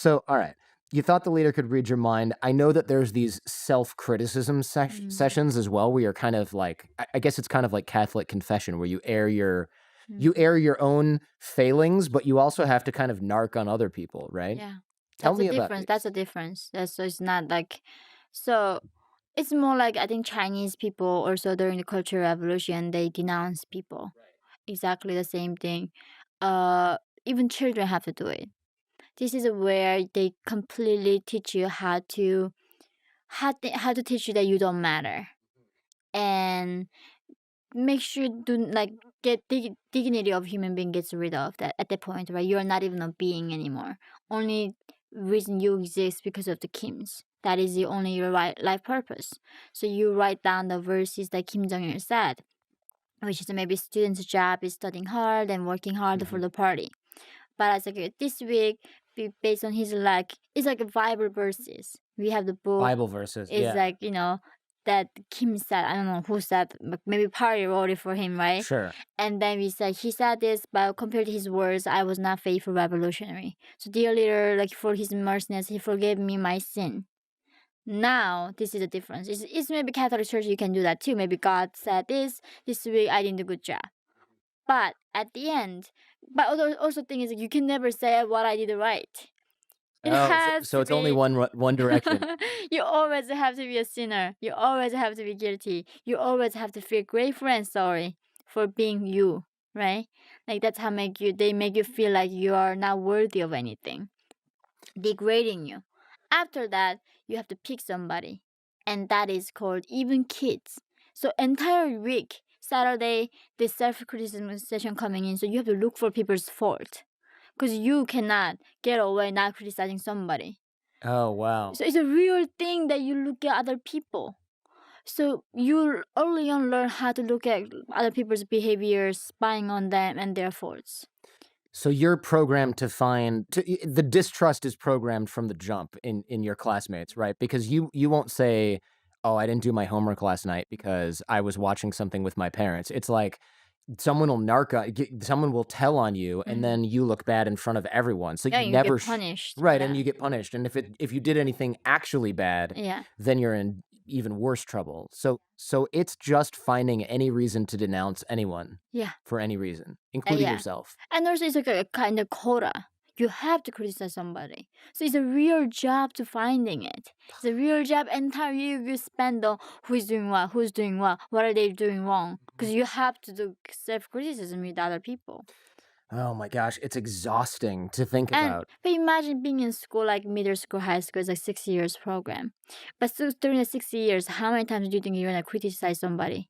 So, all right. You thought the leader could read your mind. I know that there's these self-criticism sessions as well, where you're kind of like, I guess it's kind of like Catholic confession, where you air your own failings, but you also have to kind of narc on other people, right? Yeah. Tell That's a me about difference. That's these. a difference. That's so it's not like so it's more like I think Chinese people also during the Cultural Revolution they denounce people. Exactly the same thing. Uh Even children have to do it. This is where they completely teach you how to teach you that you don't matter and make sure to like get dignity of human being gets rid of that at that point, right? You're not even a being anymore. Only reason you exist because of the Kims. That is the only your life purpose. So you write down the verses that Kim Jong Il said, which is maybe students' job is studying hard and working hard for the party. But as like this week, based on his like, it's like a Bible verses. We have the book. Bible verses. It's Yeah. like that Kim said. I don't know who said. But maybe party wrote it for him, right? Sure. And then we said he said this, but compared to his words, I was not faithful revolutionary. So dear leader, like for his merciness, he forgave me my sin. Now this is the difference. It's maybe Catholic Church you can do that too. Maybe God said this week I didn't do a good job. But at the end, but also thing is you can never say what I did right. It Oh, has so to it's only be. one direction. You always have to be a sinner. You always have to be guilty. You always have to feel grateful and sorry for being you, right? Like that's how they make you feel like you are not worthy of anything, degrading you. After that, you have to pick somebody, and that is called even kids. So entire week, Saturday, the self-criticism session coming in, so you have to look for people's fault, because you cannot get away not criticizing somebody. Oh, wow. So it's a real thing that you look at other people. So you early on learn how to look at other people's behaviors, spying on them and their faults. So you're programmed to the distrust is programmed from the jump in your classmates, right? Because you won't say, "Oh, I didn't do my homework last night because I was watching something with my parents." It's like someone will tell on you, and then you look bad in front of everyone. So Yeah, you you never get punished. right, and Yeah. you get punished. And if you did anything actually bad, Yeah. then you're in even worse trouble. So it's just finding any reason to denounce anyone Yeah. for any reason, including Yeah. yourself. And also it's like a kind of quota. You have to criticize somebody. So it's a real job to finding it. It's a real job entire year you spend on who's doing what are they doing wrong. Because you have to do self-criticism with other people. Oh my gosh, it's exhausting to think And about. but imagine being in school like middle school, high school is like 6 years program. But so during the 6 years, how many times do you think you're gonna criticize somebody?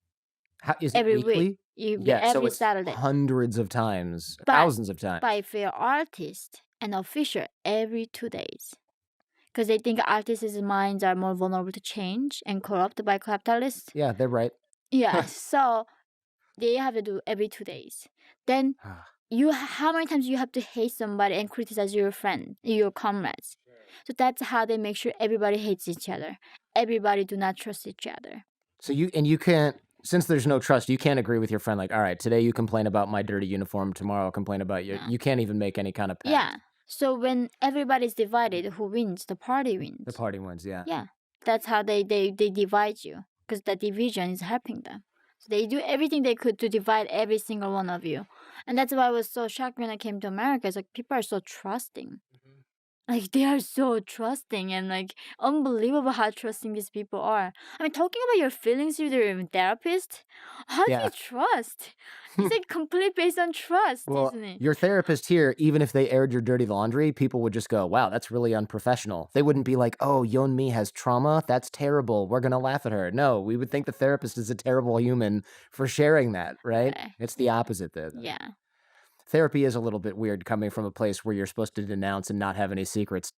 How is it Every week. weekly? Yeah, so Every it's Saturday. hundreds of times, But thousands of by times. fair artist and official every 2 days. Because they think artists' minds are more vulnerable to change and corrupt by capitalists. Yeah, they're right. Yeah, so they have to do every 2 days. Then how many times you have to hate somebody and criticize your friend, your comrades. So that's how they make sure everybody hates each other. Everybody do not trust each other. So you can't, since there's no trust, you can't agree with your friend like, "All right, today you complain about my dirty uniform, tomorrow I'll complain about you." Yeah. You can't even make any kind of pact. Yeah. So when everybody's divided, who wins? The party wins. The party wins, yeah. Yeah. That's how they divide you. Because the division is helping them. So they do everything they could to divide every single one of you. And that's why I was so shocked when I came to America. It's like people are so trusting. Like they are so trusting and like unbelievable how trusting these people are. I mean, talking about your feelings with your therapist, how do Yeah. you trust? It's like complete based on trust, Well, isn't it? your therapist here, even if they aired your dirty laundry, people would just go, "Wow, that's really unprofessional." They wouldn't be like, "Oh, Yeonmi has trauma? That's terrible. We're gonna laugh at her." No, we would think the therapist is a terrible human for sharing that, right? Okay. It's the opposite there. Yeah. Therapy is a little bit weird coming from a place where you're supposed to denounce and not have any secrets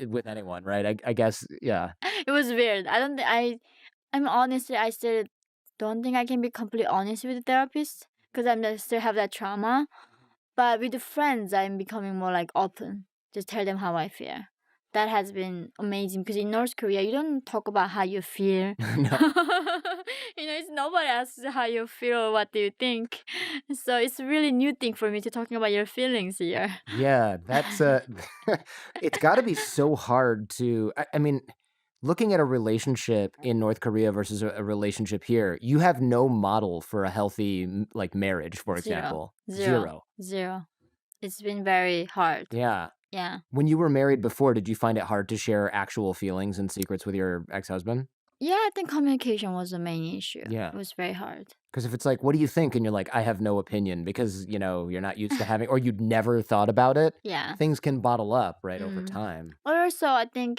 with anyone, right? I guess, yeah. It was weird. I don't think I'm honestly I still don't think I can be completely honest with the therapist because still have that trauma. But with the friends, I'm becoming more like open. Just tell them how I feel. that has been amazing because in North Korea you don't talk about how you feel. No. It's nobody asks how you feel or what do you think. So it's a really new thing for me to talking about your feelings here. Yeah, that's it's got to be so hard to. I mean, looking at a relationship in North Korea versus a relationship here, you have no model for a healthy like marriage, for Zero, example. zero, Zero. zero. It's been very hard. Yeah. Yeah. When you were married before, did you find it hard to share actual feelings and secrets with your ex-husband? Yeah, I think communication was the main issue. Yeah. It was very hard. Because if it's like, "What do you think?" and you're like, "I have no opinion," because, you're not used to having or you'd never thought about it, Yeah. things can bottle up, right, over Mm. time. Also, I think,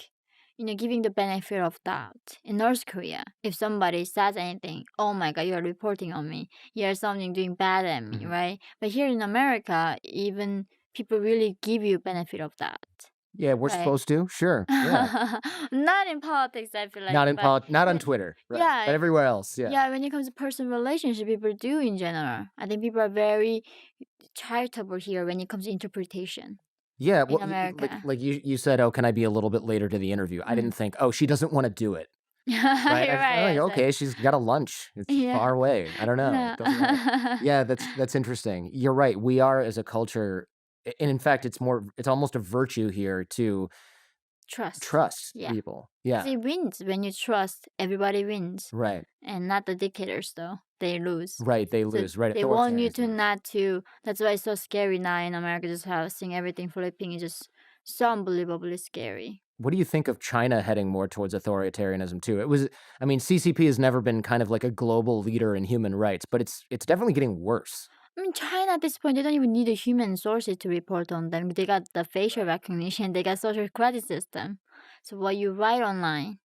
giving the benefit of doubt. In North Korea, if somebody says anything, oh my God, you're reporting on me. You're something doing bad at me, Mhm. right? But here in America, even people really give you benefit of doubt, Yeah, we're right? supposed to, sure, yeah. Not in politics, I feel like, Not in but not on when, Twitter, right, but yeah, everywhere else, yeah. yeah, when it comes to personal relationship, people do in general. I think people are very charitable here when it comes to interpretation Yeah, in well, America. you said, "Oh, can I be a little bit later to the interview?" I Mm. didn't think, "Oh, she doesn't wanna do it," You're right? I'm like, right. "Okay, she's got a lunch. It's Yeah. far away. I don't know. No. It doesn't matter." Yeah, that's interesting. You're right. We are as a culture and in fact, it's almost a virtue here to Trust. trust Yeah. people. Because Yeah, it wins. When you trust, everybody wins. right. And not the dictators, though. They lose. Right, they So lose, right, they want you authoritarians to lose. not to. That's why it's so scary now in America, just how seeing everything flipping is just so unbelievably scary. What do you think of China heading more towards authoritarianism too? I mean, CCP has never been kind of like a global leader in human rights, but it's definitely getting worse. I mean, China at this point, they don't even need a human sources to report on them. They got the facial recognition, they got social credit system. So what you write online,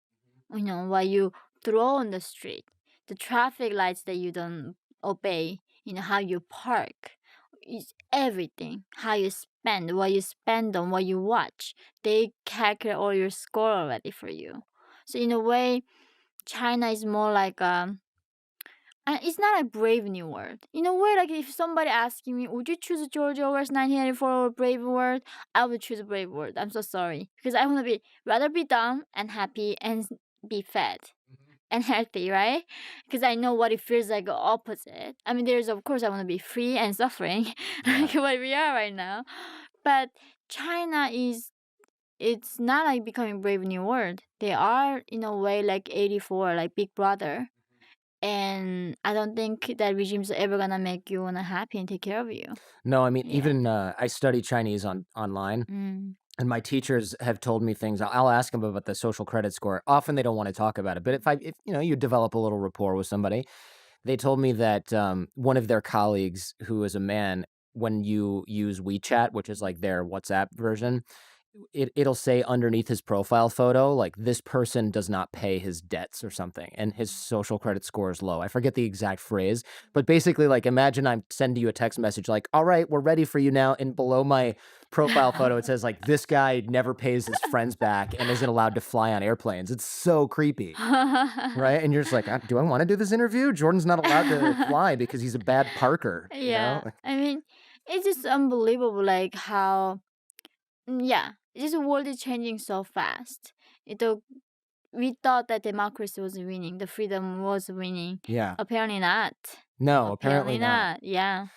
what you throw on the street, the traffic lights that you don't obey, how you park, is everything. How you spend, what you spend on, what you watch. They calculate all your score already for you. So in a way, China is more like it's not a brave new world. In a way, like if somebody asking me, would you choose George Orwell's 1984 or Brave World? I would choose Brave World. I'm so sorry. Because I want to rather be dumb and happy and be fed and healthy, right? Because I know what it feels like opposite. I mean, of course, I want to be free and suffering, Yeah. like what we are right now. But China it's not like becoming brave new world. They are, in a way, like 84, like Big Brother. And I don't think that regime's ever gonna make you wanna happy and take care of you. No, I mean, Yeah. even, I study Chinese online, Mm. and my teachers have told me things. I'll ask them about the social credit score. Often they don't wanna talk about it, but if you develop a little rapport with somebody, they told me that, one of their colleagues who is a man, when you use WeChat, which is like their WhatsApp version, it'll say underneath his profile photo, like, "This person does not pay his debts," or something, and his social credit score is low. I forget the exact phrase, but basically, like, imagine I'm sending you a text message like, "Alright, we're ready for you now," and below my profile photo, it says, like, "This guy never pays his friends back and isn't allowed to fly on airplanes." It's so creepy, right? And you're just like, "Do I wanna do this interview? Jordan's not allowed to fly because he's a bad parker," you know? Yeah. I mean, it's just unbelievable, like, how yeah, this world is changing so fast. We thought that democracy was winning, the freedom was winning. Yeah. Apparently not. No, apparently Apparently not. not. Yeah.